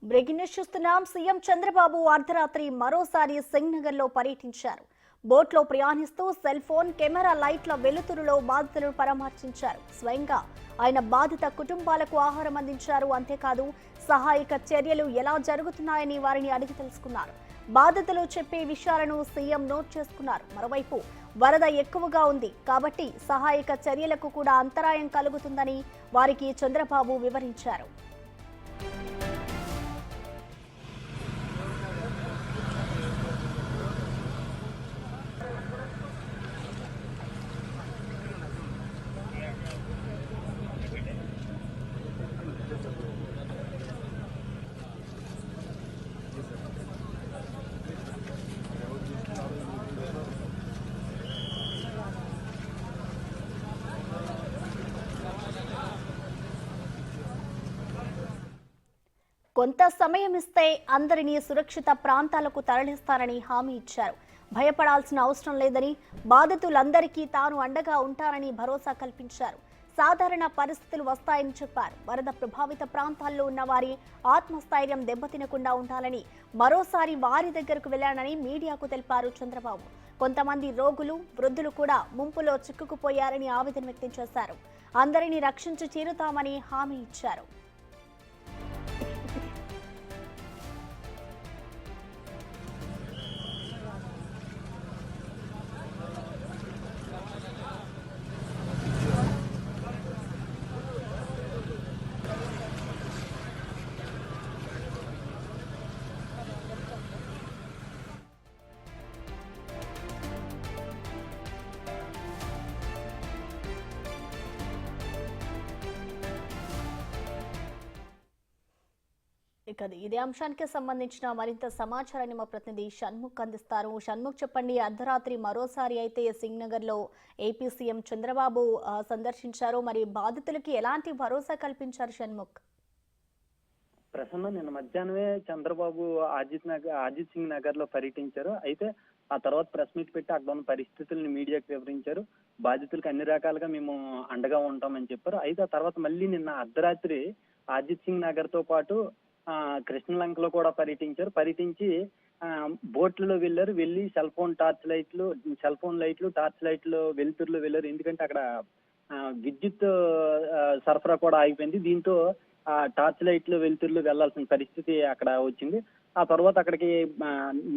Breaking news చూస్తున్నాం. CM Chandrababu అర్ధరాత్రి మరోసారి సింగ్నగర్ లో పర్యటించారు. బోట్లో ప్రయాణిస్తూ సెల్ ఫోన్ కెమెరా లైట్ల వెలుతురులో బాధితులను పరామర్శించారు. స్వయంగా ఆయన బాధిత కుటుంబాలకు ఆహారం అందించారు. అంతేకాదు సహాయక చర్యలు ఎలా జరుగుతున్నాయని వారిని అడిగి తెలుసుకున్నారు. బాధితులు చెప్పే విషయాలను సీఎం నోట్ చేసుకున్నారు. మరోవైపు వరద ఎక్కువగా ఉంది కాబట్టి సహాయక చర్యలకు కూడా అంతరాయం కలుగుతుందని వారికి చంద్రబాబు వివరించారు. కొంత సమయం ఇస్తే అందరినీ సురక్షిత ప్రాంతాలకు తరలిస్తారని హామీ ఇచ్చారు. భయపడాల్సిన అవసరం లేదని, బాధితులందరికీ తాను అండగా ఉంటారని భరోసా కల్పించారు. సాధారణ పరిస్థితులు వస్తాయని చెప్పారు. వరద ప్రభావిత ప్రాంతాల్లో ఉన్న వారి ఆత్మస్థైర్యం దెబ్బతినకుండా ఉండాలని మరోసారి వారి దగ్గరకు వెళ్లానని మీడియాకు తెలిపారు చంద్రబాబు. కొంతమంది రోగులు, వృద్ధులు కూడా ముంపులో చిక్కుకుపోయారని ఆవేదన వ్యక్తం చేశారు. అందరినీ రక్షించి తీరుతామని హామీ ఇచ్చారు. ఇదే అంశానికి సంబంధించిన మరింత సమాచారాన్ని మా ప్రతినిధి షణ్ముఖ్ అందిస్తారు. షణ్ముఖ్, చెప్పండి. అర్ధరాత్రి మరోసారి అయితే సింగ్నగర్ లో ఏపీ సీఎం చంద్రబాబు సందర్శించారు. మరి బాధితులకి ఎలాంటి భరోసా కల్పించారు షణ్ముఖ్? ప్రసన్న, నిన్న మధ్యాహ్నమే చంద్రబాబు అజిత్ సింగ్ నగర్ లో పర్యటించారు. అయితే ఆ తర్వాత ప్రెస్ మీట్ పెట్టి అక్కడ ఉన్న పరిస్థితులను మీడియాకు వివరించారు. బాధితులకు అన్ని రకాలుగా మేము అండగా ఉంటామని చెప్పారు. అయితే ఆ తర్వాత మళ్ళీ నిన్న అర్ధరాత్రి అజిత్ సింగ్ నగర్ తో పాటు కృష్ణలంకలో కూడా పర్యటించి బోట్లలో వెళ్ళి సెల్ ఫోన్ లైట్లు, టార్చ్ లైట్లు వెలుతురులో వెళ్ళారు. ఎందుకంటే అక్కడ విద్యుత్ సరఫరా కూడా ఆగిపోయింది. దీంతో ఆ టార్చ్ లైట్లు వెలుతురులో వెళ్లాల్సిన పరిస్థితి అక్కడ వచ్చింది. ఆ తర్వాత అక్కడికి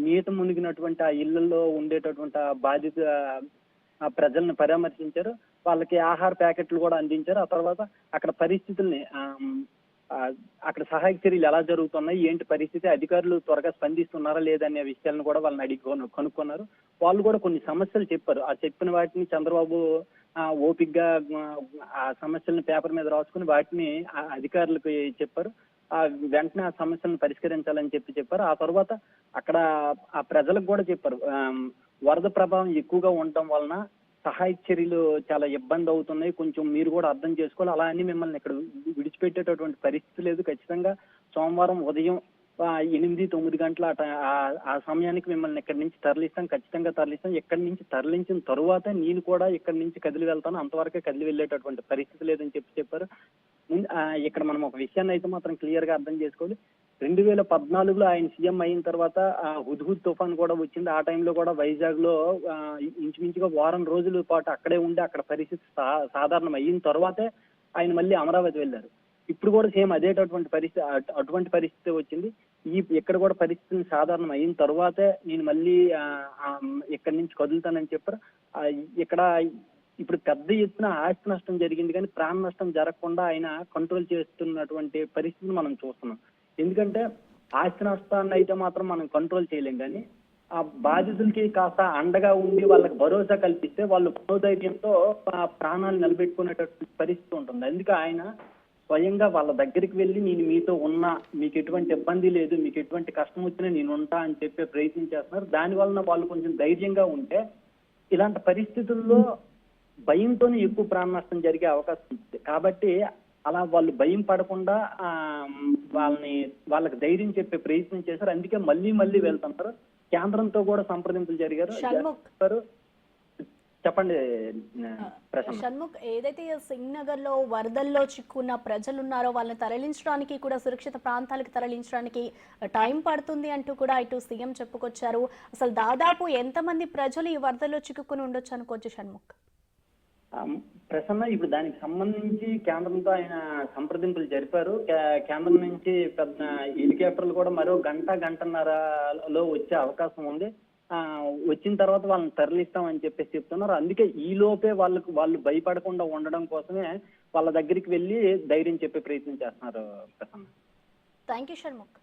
నీట మునిగినటువంటి ఆ ఇళ్లలో ఉండేటటువంటి బాధిత ప్రజల్ని పరామర్శించారు. వాళ్ళకి ఆహార ప్యాకెట్లు కూడా అందించారు. ఆ తర్వాత అక్కడ పరిస్థితుల్ని అక్కడ సహాయక చర్యలు ఎలా జరుగుతున్నాయి, ఏంటి పరిస్థితి, అధికారులు త్వరగా స్పందిస్తున్నారా లేదనే విషయాలను కూడా వాళ్ళని అడిగి కనుక్కున్నారు. వాళ్ళు కూడా కొన్ని సమస్యలు చెప్పారు. ఆ చెప్పిన వాటిని చంద్రబాబు ఓపికగా ఆ సమస్యలను పేపర్ మీద రాసుకుని వాటిని అధికారులకు చెప్పారు. వెంటనే ఆ సమస్యలను పరిష్కరించాలని చెప్పారు. ఆ తర్వాత అక్కడ ఆ ప్రజలకు కూడా చెప్పారు, వరద ప్రభావం ఎక్కువగా ఉండటం వలన సహాయక చర్యలు చాలా ఇబ్బంది అవుతున్నాయి, కొంచెం మీరు కూడా అర్థం చేసుకోవాలి. అలా అని మిమ్మల్ని ఇక్కడ విడిచిపెట్టేటటువంటి పరిస్థితి లేదు. ఖచ్చితంగా సోమవారం ఉదయం 8-9 గంటల ఆ సమయానికి మిమ్మల్ని ఇక్కడి నుంచి ఖచ్చితంగా తరలిస్తాం. ఇక్కడి నుంచి తరలించిన తరువాత నేను కూడా ఇక్కడి నుంచి కదిలి వెళ్తాను, అంతవరకే కదిలి వెళ్ళేటటువంటి పరిస్థితి లేదని చెప్పారు. ఇక్కడ మనం ఒక విషయాన్ని అయితే మాత్రం క్లియర్ గా అర్థం చేసుకోవాలి. 2014లో ఆయన సీఎం అయిన తర్వాత హుద్హుద్ తుఫాన్ కూడా వచ్చింది. ఆ టైంలో కూడా వైజాగ్ లో ఇంచుమించుగా వారం రోజుల పాటు అక్కడే ఉండి అక్కడ పరిస్థితి సాధారణం అయిన తర్వాతే ఆయన మళ్ళీ అమరావతి వెళ్ళారు. ఇప్పుడు కూడా సేమ్ అటువంటి పరిస్థితి వచ్చింది. ఇక్కడ కూడా పరిస్థితిని సాధారణం అయిన తర్వాతే నేను మళ్ళీ ఇక్కడి నుంచి కదులుతానని చెప్పారు. ఇక్కడ ఇప్పుడు పెద్ద ఎత్తున ఆస్తి నష్టం జరిగింది, కానీ ప్రాణ నష్టం జరగకుండా ఆయన కంట్రోల్ చేస్తున్నటువంటి పరిస్థితిని మనం చూస్తున్నాం. ఎందుకంటే ఆస్తి నష్టాన్ని అయితే మాత్రం మనం కంట్రోల్ చేయలేం, కానీ ఆ బాధితులకి కాస్త అండగా ఉండి వాళ్ళకి భరోసా కల్పిస్తే వాళ్ళు మనోధైర్యంతో ప్రాణాలు నిలబెట్టుకునేటటువంటి పరిస్థితి ఉంటుంది. అందుకే ఆయన స్వయంగా వాళ్ళ దగ్గరికి వెళ్ళి నేను మీతో ఉన్నా, మీకు ఎటువంటి ఇబ్బంది లేదు, మీకు ఎటువంటి కష్టం వచ్చినా నేను ఉంటా అని చెప్పే ప్రయత్నం చేస్తున్నారు. దాని వలన వాళ్ళు కొంచెం ధైర్యంగా ఉంటే ఇలాంటి పరిస్థితుల్లో భయంతోనే ఎక్కువ ప్రాణ నష్టం జరిగే అవకాశం ఉంది. కాబట్టి అలా వాళ్ళు భయం పడకుండా వాళ్ళకి ధైర్యం చెప్పే ప్రయత్నం చేశారు. అందుకే మళ్ళీ వెళ్తున్నారు. కేంద్రంతో కూడా సంప్రదింపులు జరిగారు. చెప్పండి ప్రసన్న. షణ్ముఖ్, ఏదైతే సింగ్ నగర్ లో వరదల్లో చిక్కున్న ప్రజలు ఉన్నారో వాళ్ళని తరలించడానికి కూడా, సురక్షిత ప్రాంతాలకు తరలించడానికి టైం పడుతుంది అంటూ కూడా ఇటు సీఎం చెప్పుకొచ్చారు. అసలు దాదాపు ఎంతమంది ప్రజలు ఈ వరదల్లో చిక్కుకుని ఉండొచ్చు అనుకోవచ్చు షణ్ముఖ్? ప్రసన్న, ఇప్పుడు దానికి సంబంధించి కేంద్రంతో ఆయన సంప్రదింపులు జరిపారు. కేంద్రం నుంచి పెద్ద హెలికాప్టర్లు కూడా మరో గంటన్నరలో వచ్చే అవకాశం ఉంది. వచ్చిన తర్వాత వాళ్ళని తరలిస్తామని చెప్పేసి చెప్తున్నారు. అందుకే ఈ లోపే వాళ్ళు భయపడకుండా ఉండడం కోసమే వాళ్ళ దగ్గరికి వెళ్ళి ధైర్యం చెప్పే ప్రయత్నం చేస్తున్నారు ప్రసన్న. Thank you Shanmukh.